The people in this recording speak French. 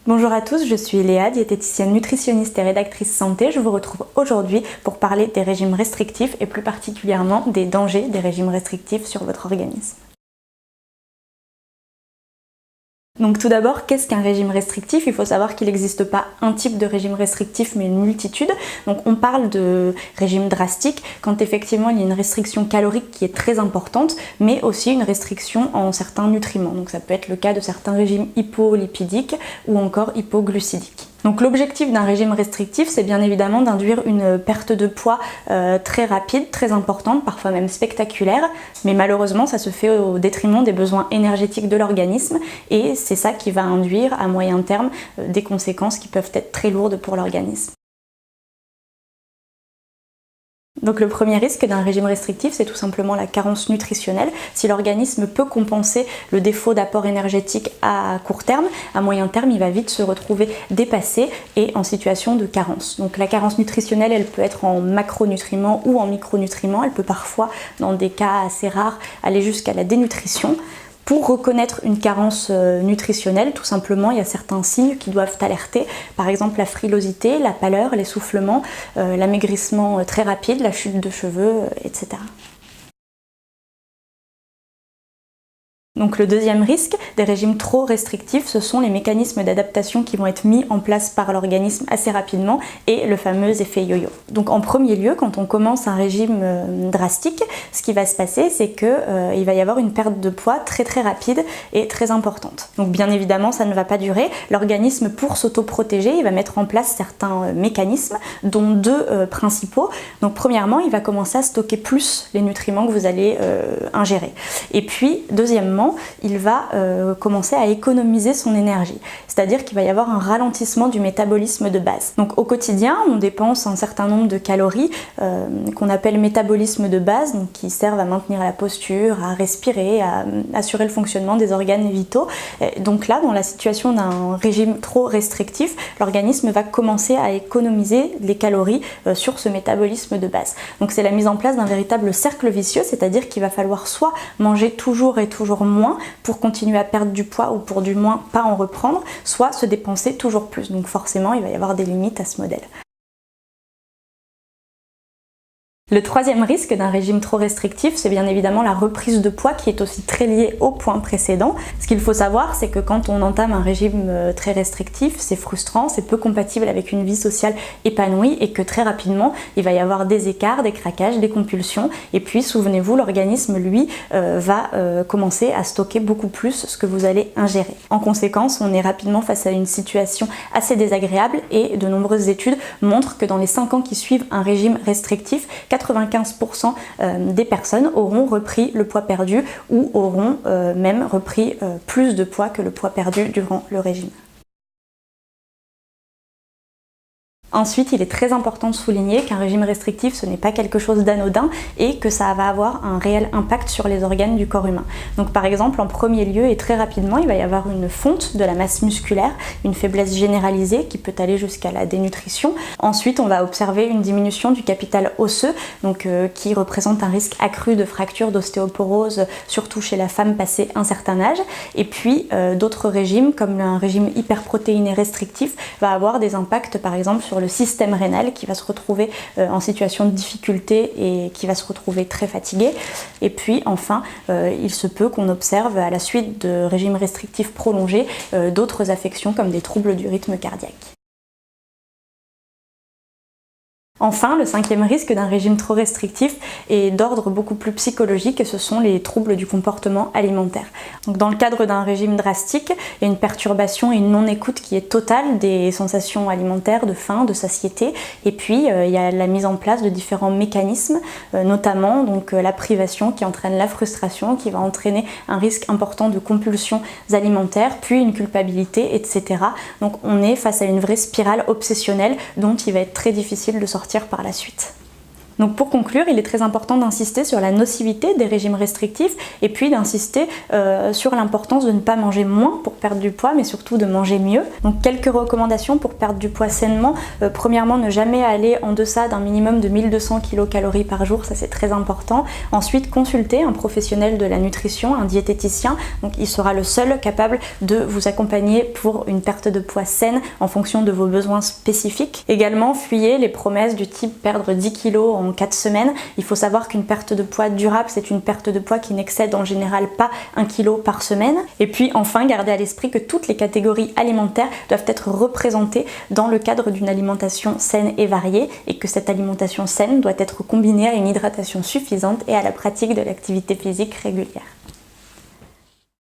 Bonjour à tous, je suis Léa, diététicienne nutritionniste et rédactrice santé. Je vous retrouve aujourd'hui pour parler des régimes restrictifs et plus particulièrement des dangers des régimes restrictifs sur votre organisme. Donc tout d'abord, qu'est-ce qu'un régime restrictif? Il faut savoir qu'il n'existe pas un type de régime restrictif mais une multitude. Donc on parle de régime drastique quand effectivement il y a une restriction calorique qui est très importante, mais aussi une restriction en certains nutriments. Donc ça peut être le cas de certains régimes hypolipidiques ou encore hypoglucidiques. Donc l'objectif d'un régime restrictif, c'est bien évidemment d'induire une perte de poids très rapide, très importante, parfois même spectaculaire, mais malheureusement ça se fait au détriment des besoins énergétiques de l'organisme et c'est ça qui va induire à moyen terme des conséquences qui peuvent être très lourdes pour l'organisme. Donc le premier risque d'un régime restrictif, c'est tout simplement la carence nutritionnelle. Si l'organisme peut compenser le défaut d'apport énergétique à court terme, à moyen terme, il va vite se retrouver dépassé et en situation de carence. Donc la carence nutritionnelle, elle peut être en macronutriments ou en micronutriments. Elle peut parfois, dans des cas assez rares, aller jusqu'à la dénutrition. Pour reconnaître une carence nutritionnelle, tout simplement, il y a certains signes qui doivent alerter. Par exemple, la frilosité, la pâleur, l'essoufflement, l'amaigrissement très rapide, la chute de cheveux, etc. Donc le deuxième risque des régimes trop restrictifs, ce sont les mécanismes d'adaptation qui vont être mis en place par l'organisme assez rapidement et le fameux effet yo-yo. Donc en premier lieu, quand on commence un régime drastique, ce qui va se passer, c'est qu'il va y avoir une perte de poids très rapide et très importante. Donc bien évidemment, ça ne va pas durer. L'organisme, pour s'auto-protéger, il va mettre en place certains mécanismes, dont deux principaux. Donc premièrement, il va commencer à stocker plus les nutriments que vous allez ingérer. Et puis, deuxièmement, il va commencer à économiser son énergie. C'est-à-dire qu'il va y avoir un ralentissement du métabolisme de base. Donc au quotidien, on dépense un certain nombre de calories qu'on appelle métabolisme de base, donc qui servent à maintenir la posture, à respirer, à assurer le fonctionnement des organes vitaux. Donc là, dans la situation d'un régime trop restrictif, l'organisme va commencer à économiser les calories sur ce métabolisme de base. Donc c'est la mise en place d'un véritable cercle vicieux, c'est-à-dire qu'il va falloir soit manger toujours et toujours moins pour continuer à perdre du poids ou pour du moins pas en reprendre, soit se dépenser toujours plus. Donc forcément, il va y avoir des limites à ce modèle. Le troisième risque d'un régime trop restrictif, c'est bien évidemment la reprise de poids qui est aussi très liée au point précédent. Ce qu'il faut savoir, c'est que quand on entame un régime très restrictif, c'est frustrant, c'est peu compatible avec une vie sociale épanouie et que très rapidement, il va y avoir des écarts, des craquages, des compulsions. Et puis, souvenez-vous, l'organisme, lui, va commencer à stocker beaucoup plus ce que vous allez ingérer. En conséquence, on est rapidement face à une situation assez désagréable et de nombreuses études montrent que dans les 5 ans qui suivent un régime restrictif, 95% des personnes auront repris le poids perdu ou auront même repris plus de poids que le poids perdu durant le régime. Ensuite, il est très important de souligner qu'un régime restrictif, ce n'est pas quelque chose d'anodin et que ça va avoir un réel impact sur les organes du corps humain. Donc par exemple, en premier lieu et très rapidement, il va y avoir une fonte de la masse musculaire, une faiblesse généralisée qui peut aller jusqu'à la dénutrition. Ensuite, on va observer une diminution du capital osseux, donc, qui représente un risque accru de fracture, d'ostéoporose, surtout chez la femme passé un certain âge. Et puis, d'autres régimes, comme un régime hyperprotéiné restrictif, va avoir des impacts par exemple sur le système rénal qui va se retrouver en situation de difficulté et qui va se retrouver très fatigué. Et puis enfin, il se peut qu'on observe à la suite de régimes restrictifs prolongés d'autres affections comme des troubles du rythme cardiaque. Enfin, le cinquième risque d'un régime trop restrictif est d'ordre beaucoup plus psychologique et ce sont les troubles du comportement alimentaire. Donc, dans le cadre d'un régime drastique, il y a une perturbation et une non-écoute qui est totale des sensations alimentaires, de faim, de satiété. Et puis, il y a la mise en place de différents mécanismes, notamment donc, la privation qui entraîne la frustration, qui va entraîner un risque important de compulsions alimentaires, puis une culpabilité, etc. Donc, on est face à une vraie spirale obsessionnelle dont il va être très difficile de sortir par la suite. Donc pour conclure, il est très important d'insister sur la nocivité des régimes restrictifs et puis d'insister sur l'importance de ne pas manger moins pour perdre du poids, mais surtout de manger mieux. Donc quelques recommandations pour perdre du poids sainement. Premièrement, ne jamais aller en deçà d'un minimum de 1200 kcal par jour, ça c'est très important. Ensuite, consulter un professionnel de la nutrition, un diététicien. Donc il sera le seul capable de vous accompagner pour une perte de poids saine en fonction de vos besoins spécifiques. Également, fuyez les promesses du type perdre 10 kg en 4 semaines. Il faut savoir qu'une perte de poids durable, c'est une perte de poids qui n'excède en général pas 1 kg par semaine. Et puis enfin, gardez à l'esprit que toutes les catégories alimentaires doivent être représentées dans le cadre d'une alimentation saine et variée et que cette alimentation saine doit être combinée à une hydratation suffisante et à la pratique de l'activité physique régulière.